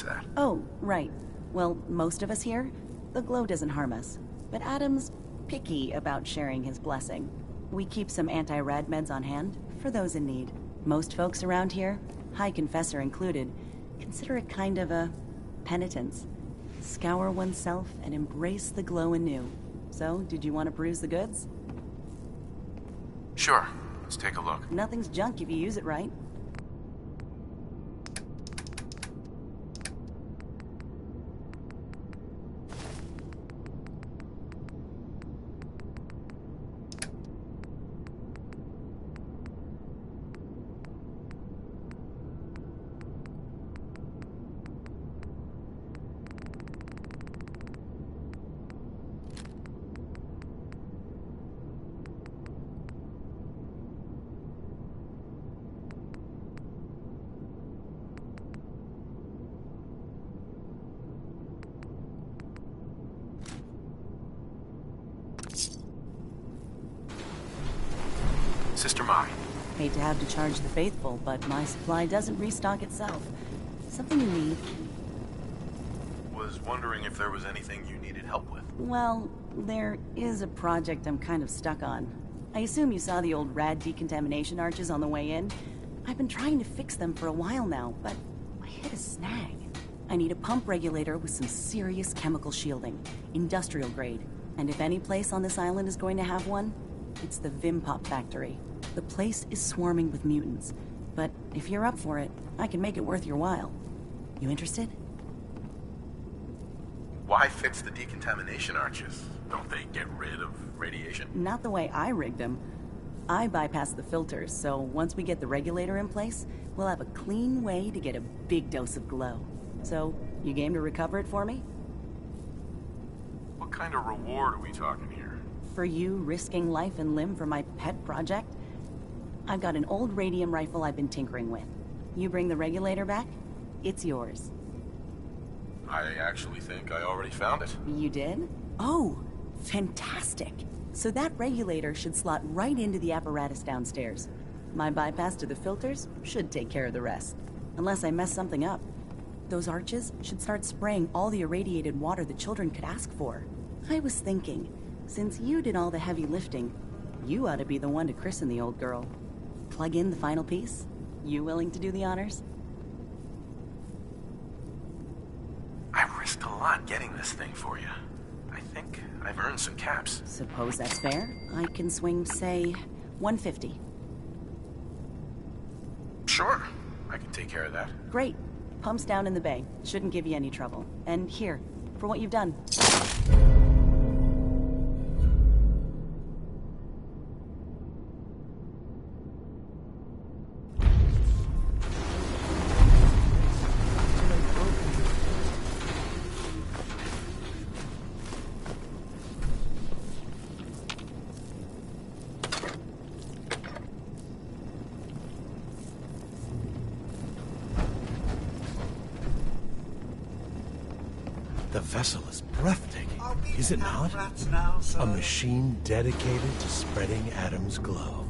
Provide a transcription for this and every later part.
What's that? Oh, right. Well, most of us here, the glow doesn't harm us. But Adam's picky about sharing his blessing. We keep some anti-rad meds on hand for those in need. Most folks around here, High Confessor included, consider it kind of a penitence. Scour oneself and embrace the glow anew. So, did you want to peruse the goods? Sure. Let's take a look. Nothing's junk if you use it right. Sister Mai. Hate to have to charge the faithful, but my supply doesn't restock itself. Something you need? Was wondering if there was anything you needed help with. Well, there is a project I'm kind of stuck on. I assume you saw the old rad decontamination arches on the way in. I've been trying to fix them for a while now, but I hit a snag. I need a pump regulator with some serious chemical shielding, industrial grade. And if any place on this island is going to have one, it's the Vimpop factory. The place is swarming with mutants, but if you're up for it, I can make it worth your while. You interested? Why fix the decontamination arches? Don't they get rid of radiation? Not the way I rigged them. I bypassed the filters, so once we get the regulator in place, we'll have a clean way to get a big dose of glow. So, you game to recover it for me? What kind of reward are we talking here? For you risking life and limb for my pet project? I've got an old radium rifle I've been tinkering with. You bring the regulator back, it's yours. I actually think I already found it. You did? Oh, fantastic. So that regulator should slot right into the apparatus downstairs. My bypass to the filters should take care of the rest. Unless I mess something up. Those arches should start spraying all the irradiated water the children could ask for. I was thinking, since you did all the heavy lifting, you ought to be the one to christen the old girl. Plug in the final piece? You willing to do the honors? I risked a lot getting this thing for you. I think I've earned some caps. Suppose that's fair. I can swing, say, 150. Sure, I can take care of that. Great. Pumps down in the bay. Shouldn't give you any trouble. And here, for what you've done. The vessel is breathtaking, is it not? A machine dedicated to spreading Adam's glow.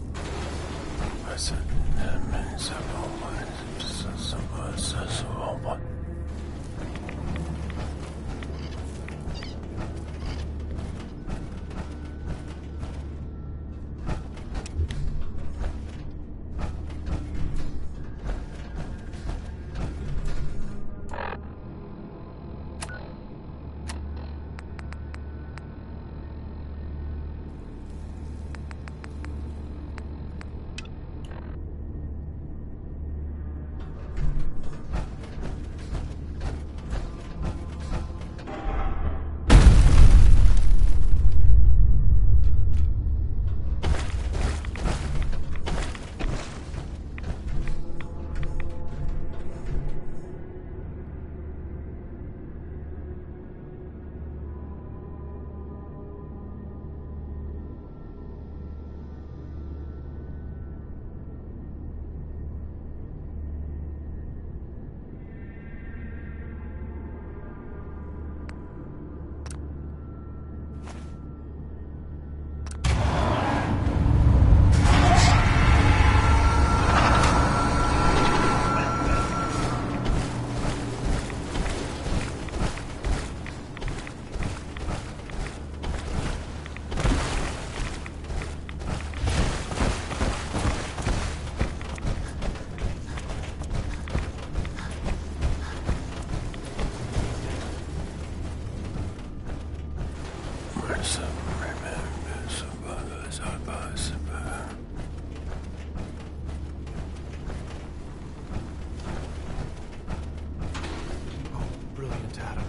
Brilliant, Adam.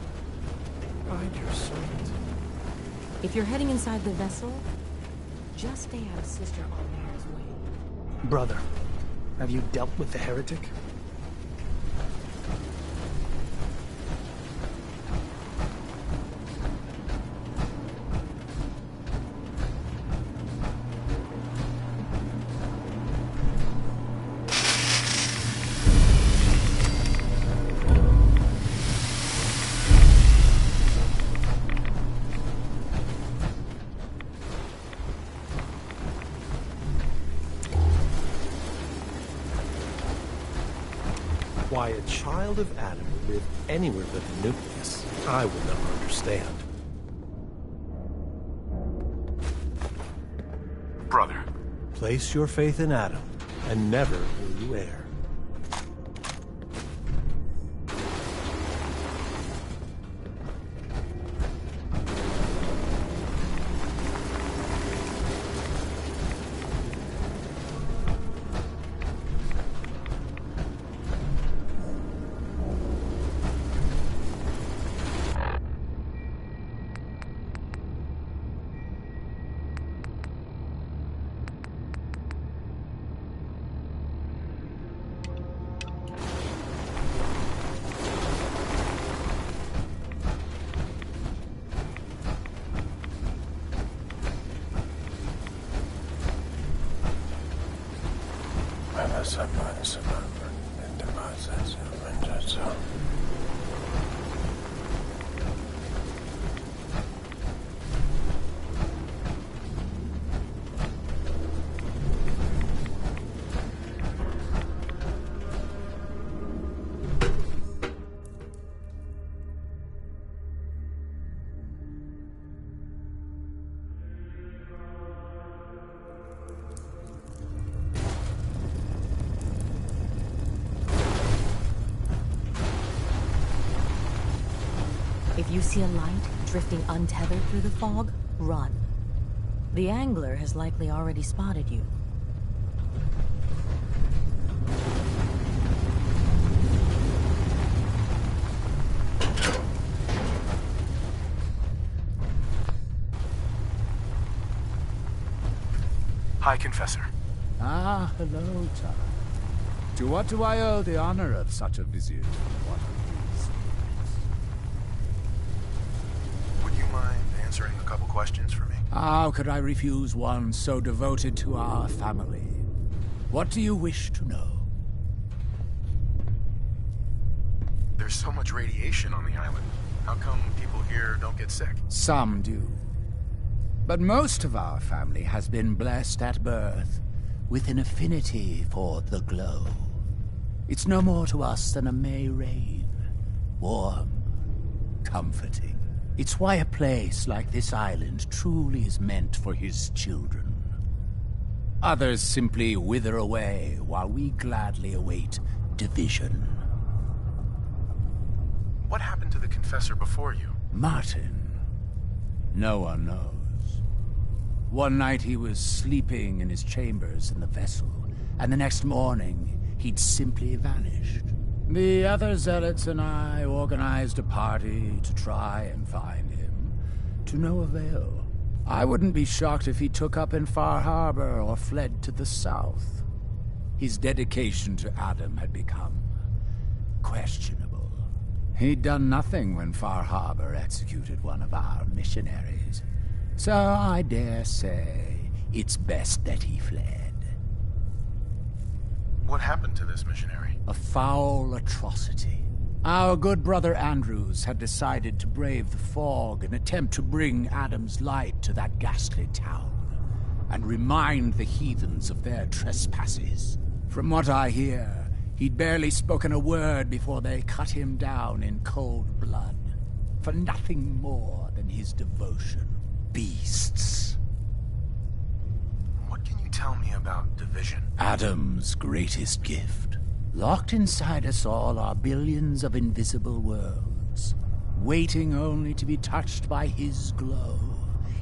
Find your servant. If you're heading inside the vessel, just stay out of Sister Almaire's way. Brother, have you dealt with the heretic? Why a child of Adam would live anywhere but the nucleus, I will never understand. Brother. Place your faith in Adam, and never will you err. If you see a light drifting untethered through the fog, run. The angler has likely already spotted you. Hi, Confessor. Ah, hello, Tom. To what do I owe the honor of such a visit? What of these? Would you mind answering a couple questions for me? How could I refuse one so devoted to our family? What do you wish to know? There's so much radiation on the island. How come people here don't get sick? Some do. But most of our family has been blessed at birth with an affinity for the glow. It's no more to us than a May rain. Warm, comforting. It's why a place like this island truly is meant for his children. Others simply wither away while we gladly await division. What happened to the Confessor before you? Martin. No one knows. One night he was sleeping in his chambers in the vessel, and the next morning he'd simply vanished. The other zealots and I organized a party to try and find him, to no avail. I wouldn't be shocked if he took up in Far Harbor or fled to the south. His dedication to Adam had become questionable. He'd done nothing when Far Harbor executed one of our missionaries. So I dare say it's best that he fled. What happened to this missionary? A foul atrocity. Our good brother Andrews had decided to brave the fog and attempt to bring Adam's light to that ghastly town, and remind the heathens of their trespasses. From what I hear, he'd barely spoken a word before they cut him down in cold blood, for nothing more than his devotion. Beasts. What can you tell me about division? Adam's greatest gift. Locked inside us all are billions of invisible worlds, waiting only to be touched by his glow.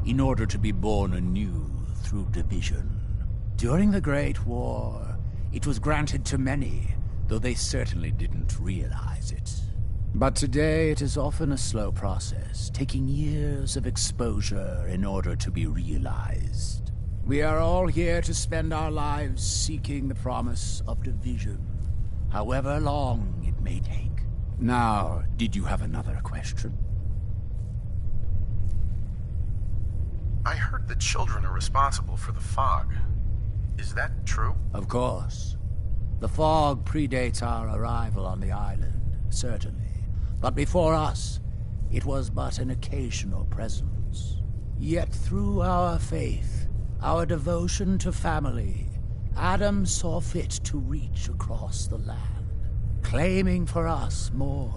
in order to be born anew through division. During the Great War, it was granted to many, though they certainly didn't realize it. But today it is often a slow process, taking years of exposure in order to be realized. We are all here to spend our lives seeking the promise of division, however long it may take. Now, did you have another question? I heard the children are responsible for the fog. Is that true? Of course. The fog predates our arrival on the island, certainly. But before us, it was but an occasional presence. Yet through our faith, our devotion to family, Adam saw fit to reach across the land, claiming for us more,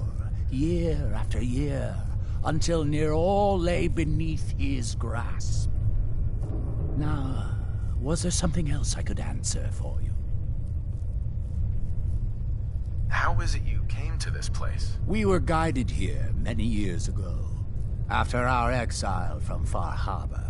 year after year, until near all lay beneath his grasp. Now, was there something else I could answer for you? How is it you came to this place? We were guided here many years ago, after our exile from Far Harbor.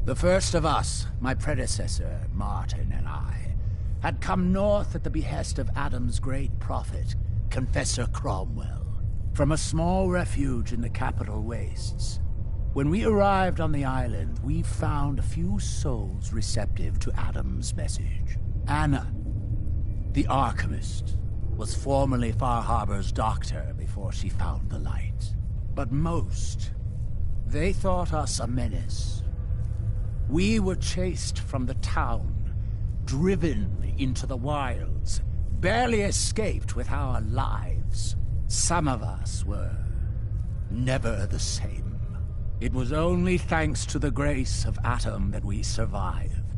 The first of us, my predecessor, Martin, and I, had come north at the behest of Adam's great prophet, Confessor Cromwell, from a small refuge in the capital wastes. When we arrived on the island, we found a few souls receptive to Adam's message. Anna, the Archimist, was formerly Far Harbor's doctor before she found the light. But most, they thought us a menace. We were chased from the town, driven into the wilds, barely escaped with our lives. Some of us were never the same. It was only thanks to the grace of Adam that we survived,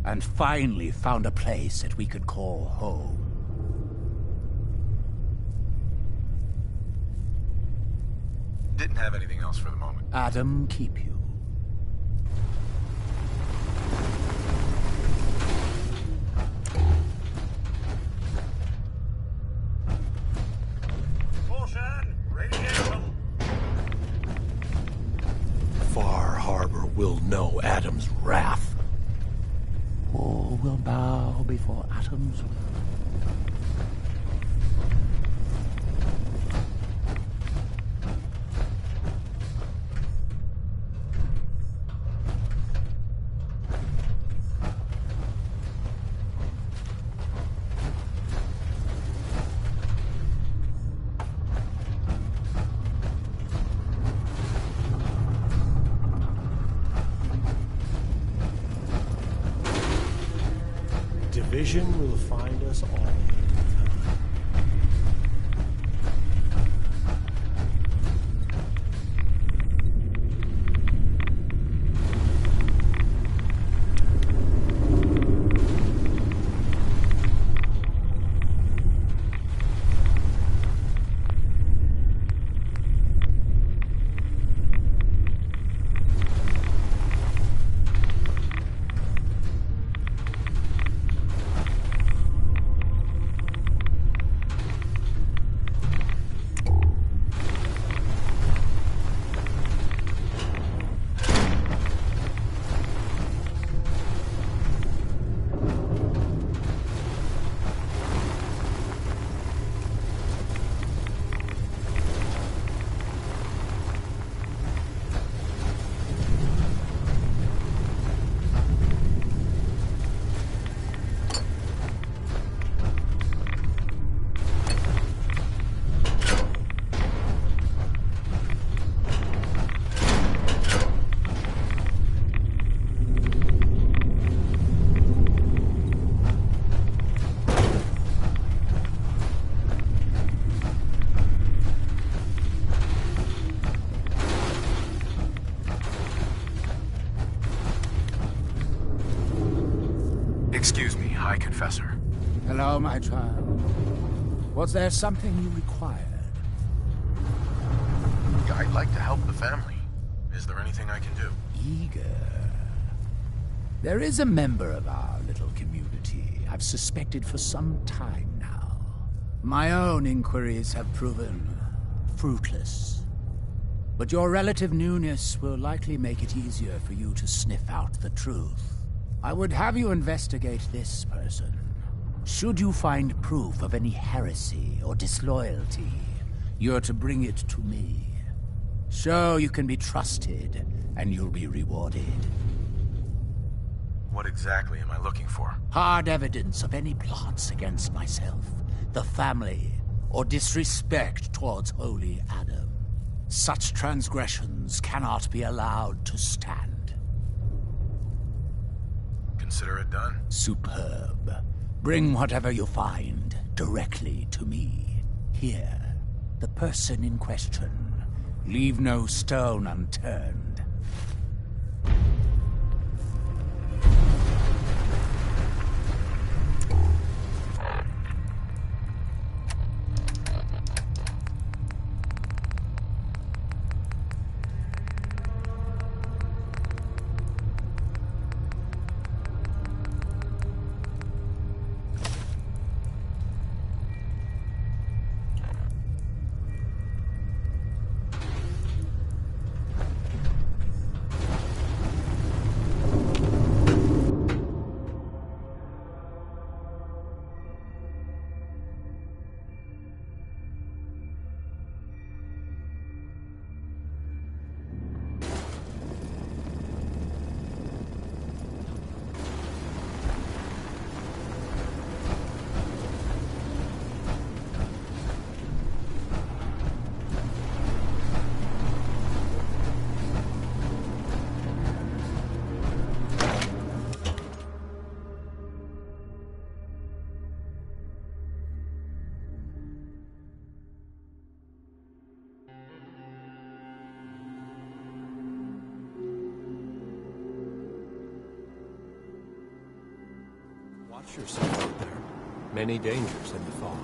and finally found a place that we could call home. Didn't have anything else for the moment. Adam keep you. Far Harbor will know Adam's wrath. All will bow before Adam's will. Division will find us all. Excuse me, High Confessor. Hello, my child. Was there something you required? I'd like to help the family. Is there anything I can do? Eager. There is a member of our little community I've suspected for some time now. My own inquiries have proven fruitless. But your relative newness will likely make it easier for you to sniff out the truth. I would have you investigate this person. Should you find proof of any heresy or disloyalty, you're to bring it to me. Show you can be trusted, and you'll be rewarded. What exactly am I looking for? Hard evidence of any plots against myself, the family, or disrespect towards Holy Adam. Such transgressions cannot be allowed to stand. Consider it done. Superb. Bring whatever you find directly to me. Here, the person in question. Leave no stone unturned. Watch yourself out there. Many dangers in the fog.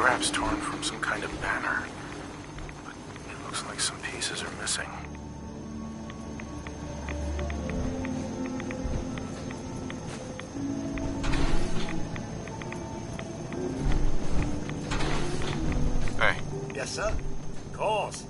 scraps torn from some kind of banner. But it looks like some pieces are missing. Hey. Yes, sir. Of course.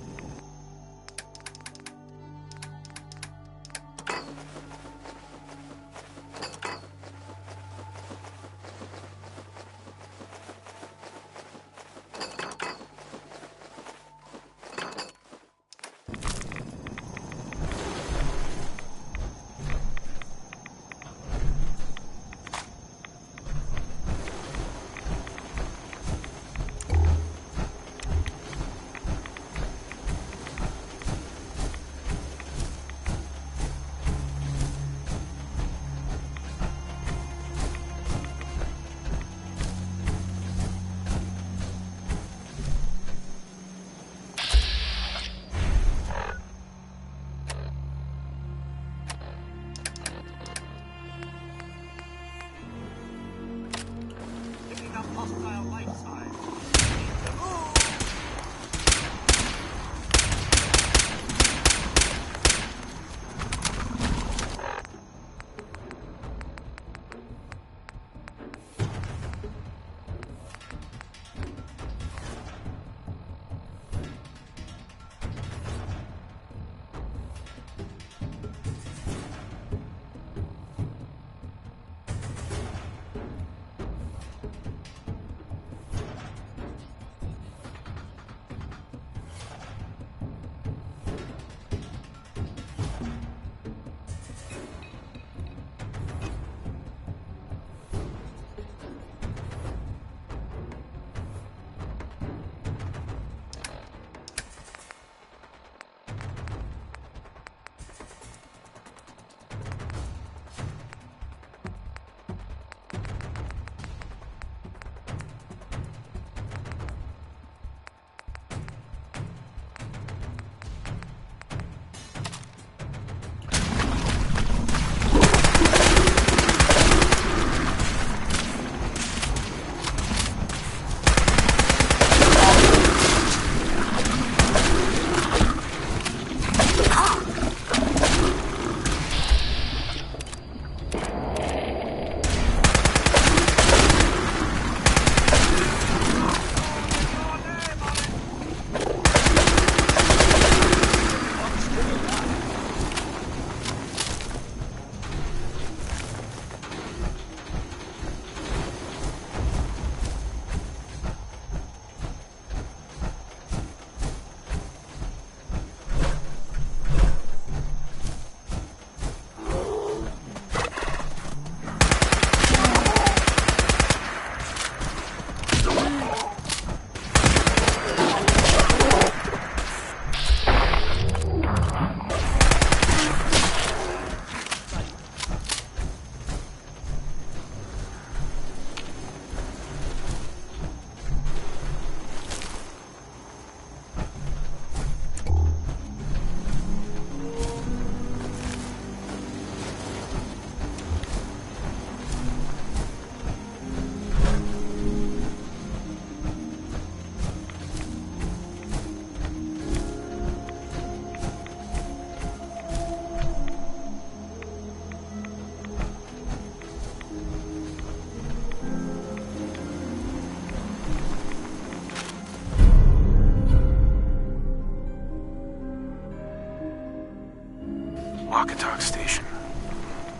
Walkatalk station.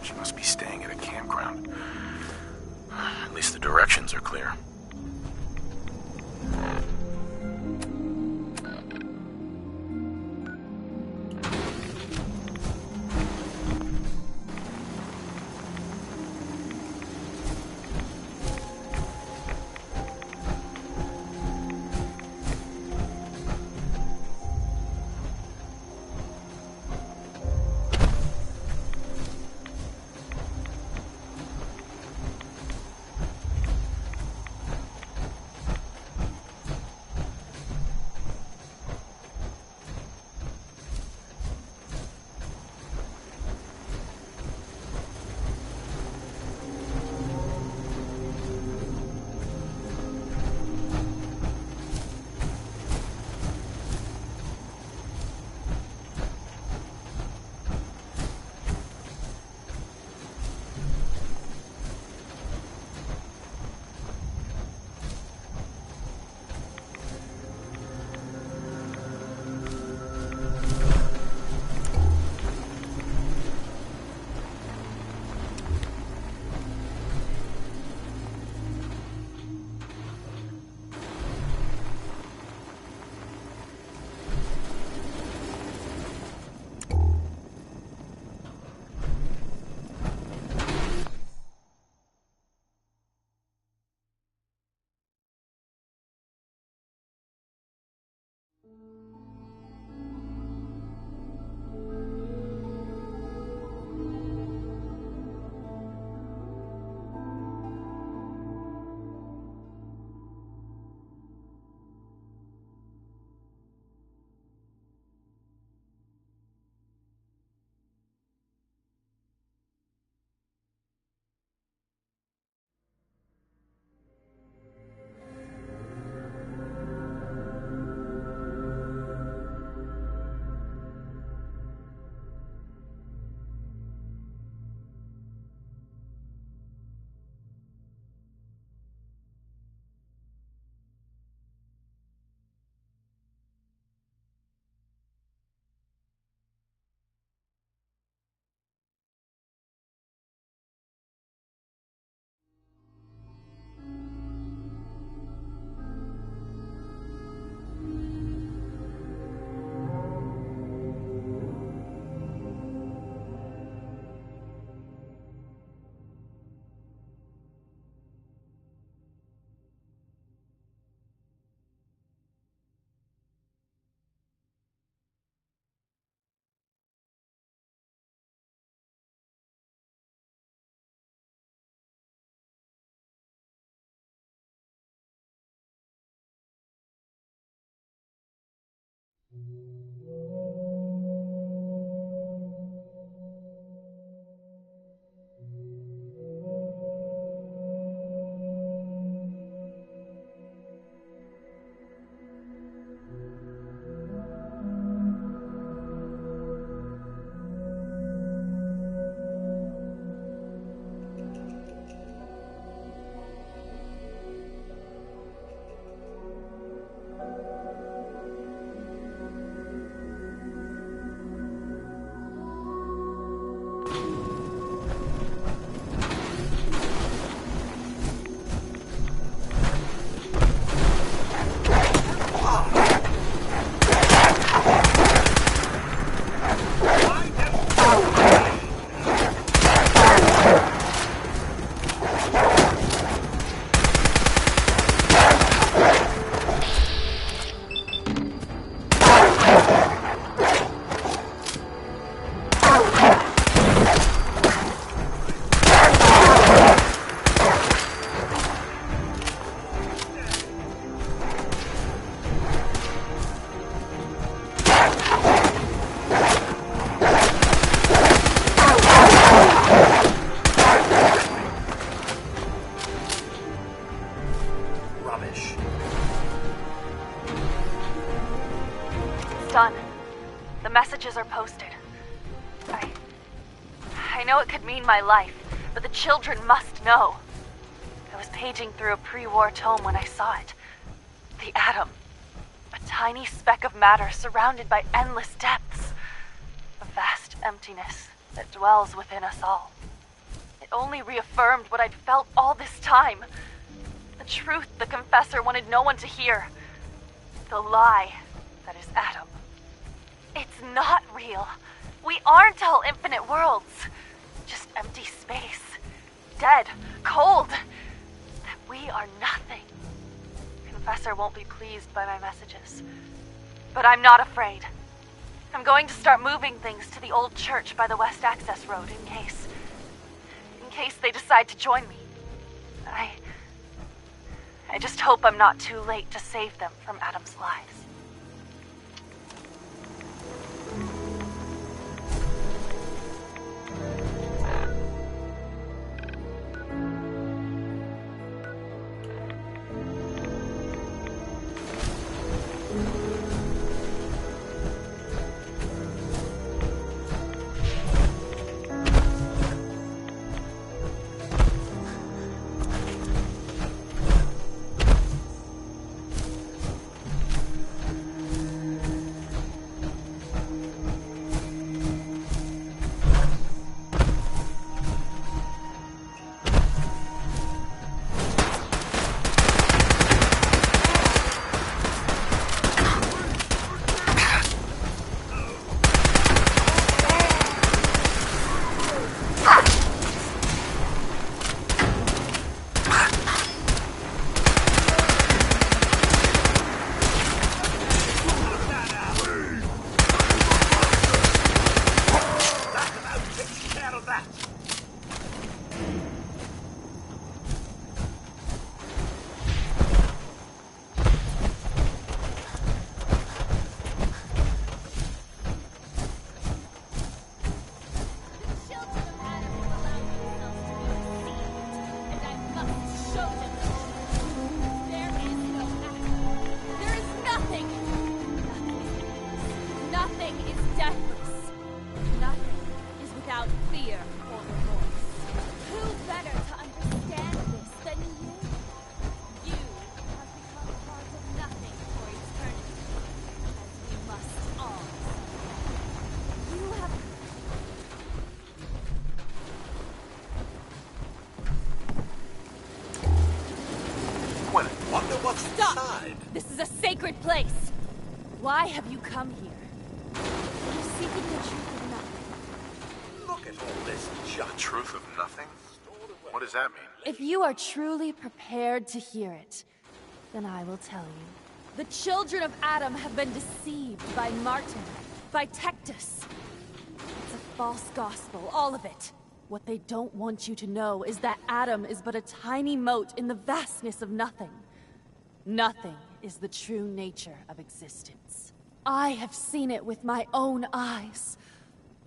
She must be staying at a campground. At least the directions are clear. Done. The messages are posted. I know it could mean my life, but the children must know. I was paging through a pre-war tome when I saw it. The atom. A tiny speck of matter surrounded by endless depths. A vast emptiness that dwells within us all. It only reaffirmed what I'd felt all this time. The truth the Confessor wanted no one to hear. The lie that is Adam. It's not real. We aren't all infinite worlds. Just empty space. Dead. Cold. That we are nothing. Confessor won't be pleased by my messages. But I'm not afraid. I'm going to start moving things to the old church by the West Access Road in case they decide to join me. I just hope I'm not too late to save them from Adam's lies. Stop! This is a sacred place! Why have you come here? Are you seeking the truth of nothing? Look at all this junk. The truth of nothing? What does that mean? If you are truly prepared to hear it, then I will tell you. The children of Adam have been deceived by Martin, by Tectus. It's a false gospel, all of it. What they don't want you to know is that Adam is but a tiny mote in the vastness of nothing. Nothing is the true nature of existence. I have seen it with my own eyes.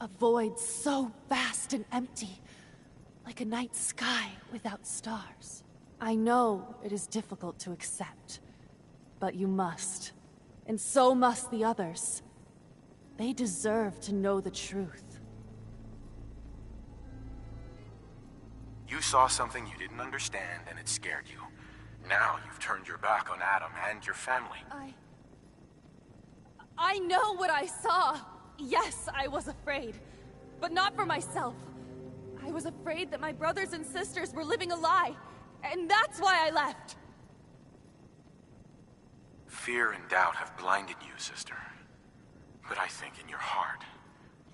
A void so vast and empty, like a night sky without stars. I know it is difficult to accept, but you must. And so must the others. They deserve to know the truth. You saw something you didn't understand and it scared you. Now you've turned your back on Adam and your family. I know what I saw. Yes, I was afraid. But not for myself. I was afraid that my brothers and sisters were living a lie. And that's why I left. Fear and doubt have blinded you, sister. But I think in your heart,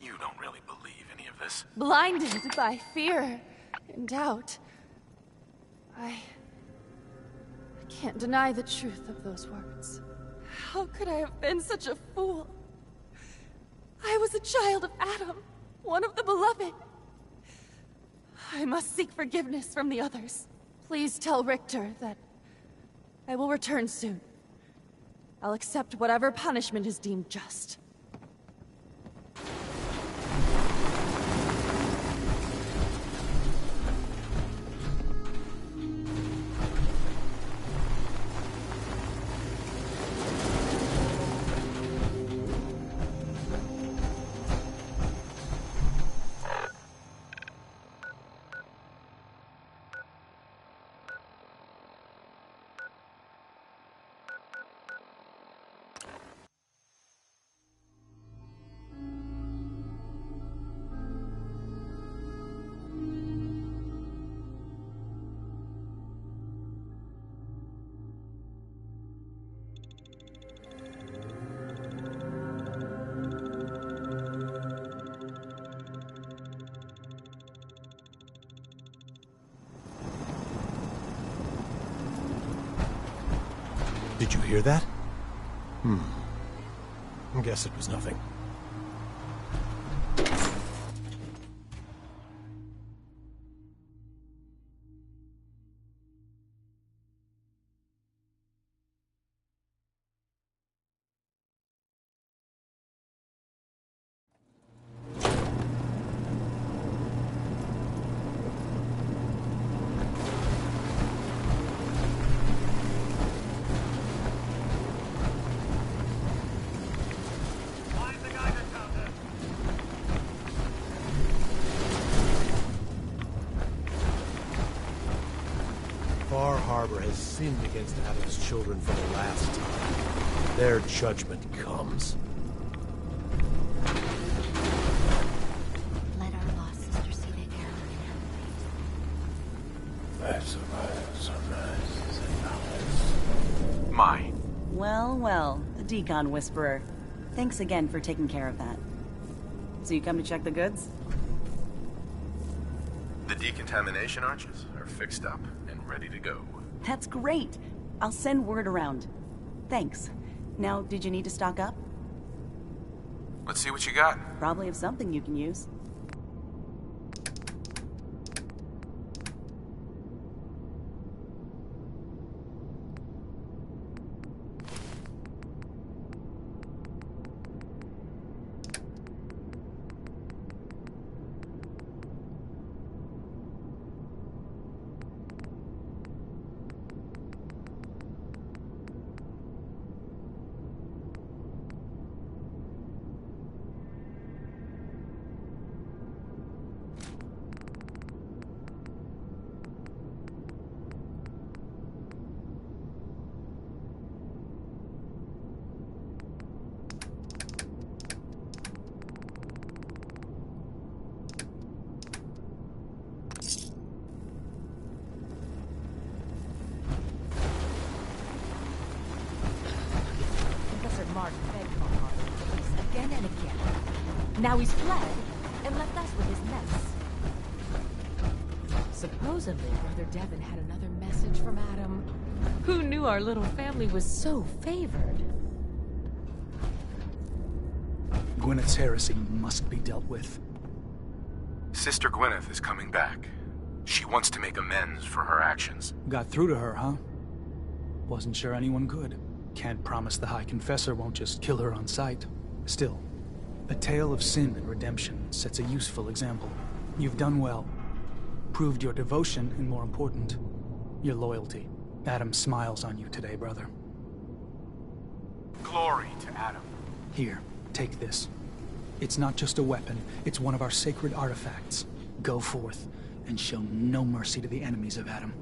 you don't really believe any of this. Blinded by fear and doubt. I can't deny the truth of those words. How could I have been such a fool? I was a child of Adam, one of the beloved. I must seek forgiveness from the others. Please tell Richter that I will return soon. I'll accept whatever punishment is deemed just. Did you hear that? I guess it was nothing. Far Harbor has sinned against Adam's children for the last time. Their judgment comes. Let our lost sister see the arrow in her face. My. Well, well, the Decon Whisperer. Thanks again for taking care of that. So you come to check the goods? The decontamination arches are fixed up and ready to go. That's great. I'll send word around. Thanks. Now, did you need to stock up? Let's see what you got. Probably have something you can use. Again and again. Now he's fled and left us with his mess. Supposedly, Brother Devon had another message from Adam. Who knew our little family was so favored? Gwyneth's heresy must be dealt with. Sister Gwyneth is coming back. She wants to make amends for her actions. Got through to her, huh? Wasn't sure anyone could. can't promise the High Confessor won't just kill her on sight. Still, a tale of sin and redemption sets a useful example. You've done well. Proved your devotion, and more important, your loyalty. Adam smiles on you today, brother. Glory to Adam. Here, take this. It's not just a weapon, it's one of our sacred artifacts. Go forth, and show no mercy to the enemies of Adam.